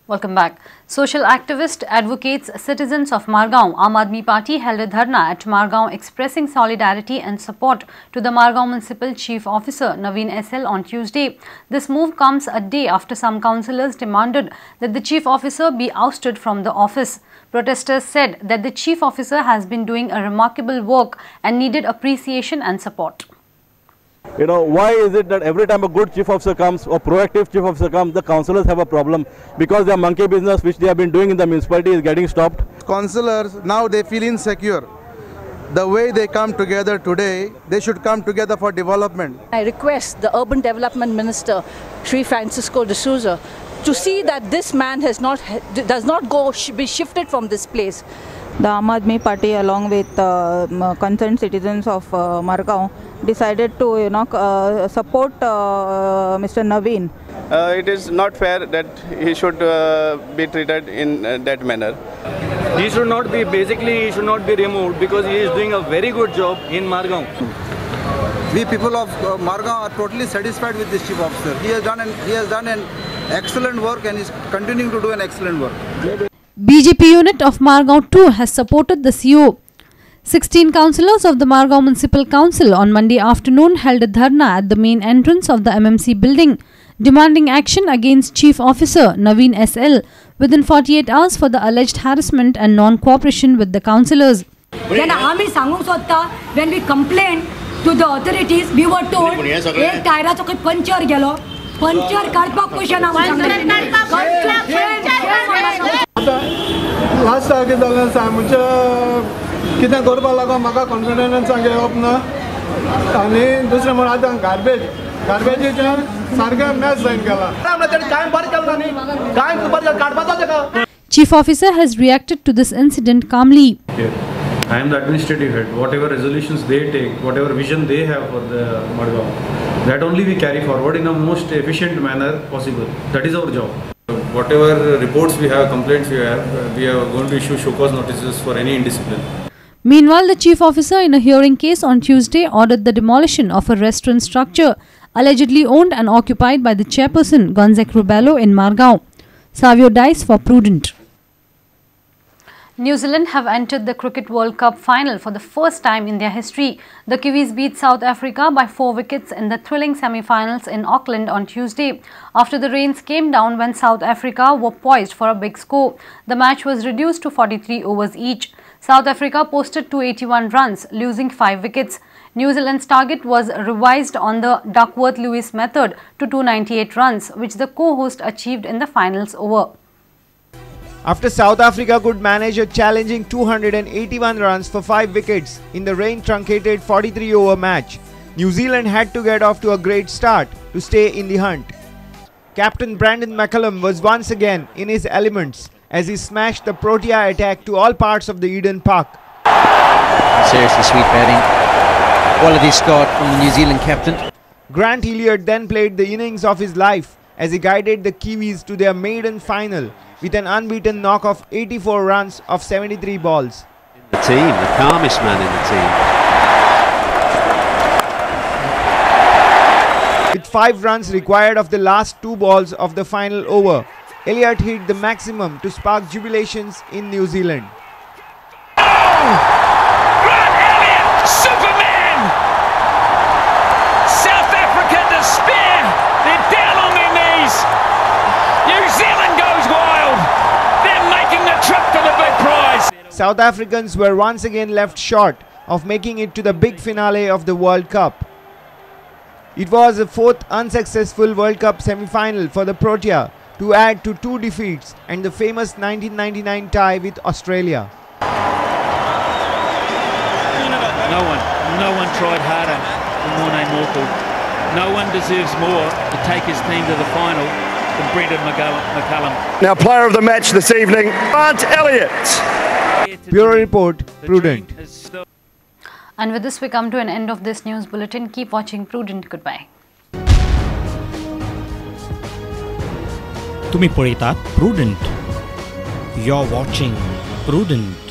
Welcome back. Social activist advocates citizens of Margaon, Aam Aadmi Party held a dharna at Margaon expressing solidarity and support to the Margaon Municipal Chief Officer Naveen SL on Tuesday. This move comes a day after some councillors demanded that the Chief Officer be ousted from the office. Protesters said that the Chief Officer has been doing a remarkable work and needed appreciation and support. Why is it that every time a good chief officer comes or proactive chief officer comes, the councillors have a problem? Because their monkey business which they have been doing in the municipality is getting stopped. Councillors, now they feel insecure. The way they come together today, they should come together for development. I request the Urban Development Minister, Sri Francisco de Souza, to see that this man does not be shifted from this place. The Aam Aadmi Party, along with concerned citizens of Margaon, decided to support Mr. Naveen. It is not fair that he should be treated in that manner. He should not be removed because he is doing a very good job in Margaon. We people of Margaon are totally satisfied with this chief officer. He has done an excellent work and is continuing to do an excellent work. BJP unit of Margaon too has supported the CO. 16 councillors of the Margaon Municipal Council on Monday afternoon held a dharna at the main entrance of the MMC building, demanding action against Chief Officer Naveen SL within 48 hours for the alleged harassment and non-cooperation with the councillors. When we complained to the authorities, we were told एक टायराचो काही puncture गेलो, puncture काडपाक पयशे ना last कितें जालें सामूचे कितें करपाक लागून म्हाका कॉन्फिडन्सान घेवप ना आनी दुसरें म्हण आतां गार्बेजीचें सारकें मॅच जावन गेलां कांय बरें केलें न्ही कांय बरें काडपाचो तेका. Chief Officer has reacted to this incident calmly. I am the administrative head. Whatever resolutions they take, whatever vision they have for the Margaon, that only we carry forward in a most efficient manner possible. That is our job. Whatever reports we have, complaints we are going to issue show cause notices for any indiscipline. Meanwhile, the Chief Officer in a hearing case on Tuesday ordered the demolition of a restaurant structure allegedly owned and occupied by the chairperson Gonzac Rubello in Margaon. Savio Dice for Prudent. New Zealand have entered the Cricket World Cup final for the first time in their history. The Kiwis beat South Africa by 4 wickets in the thrilling semi-finals in Auckland on Tuesday. After the rains came down when South Africa were poised for a big score, the match was reduced to 43 overs each. South Africa posted 281 runs, losing 5 wickets. New Zealand's target was revised on the Duckworth-Lewis method to 298 runs, which the co-host achieved in the finals over. After South Africa could manage a challenging 281 runs for 5 wickets in the rain-truncated 43-over match, New Zealand had to get off to a great start to stay in the hunt. Captain Brandon McCullum was once again in his elements as he smashed the Protea attack to all parts of the Eden Park. Seriously sweet batting. Quality start from the New Zealand captain. Grant Hilliard then played the innings of his life as he guided the Kiwis to their maiden final with an unbeaten knock of 84 runs of 73 balls. The team, the calmest man in the team. With 5 runs required of the last 2 balls of the final over, Elliott hit the maximum to spark jubilations in New Zealand. South Africans were once again left short of making it to the big finale of the World Cup. It was the 4th unsuccessful World Cup semi-final for the Protea to add to 2 defeats and the famous 1999 tie with Australia. No one tried harder than Morné Morkel. No one deserves more to take his team to the final than Brendan McCullum. Now player of the match this evening, Grant Elliott. Bureau Report, Prudent. And with this we come to an end of this news bulletin. Keep watching Prudent. Goodbye. तुम्ही पळयतात Prudent. You're watching Prudent.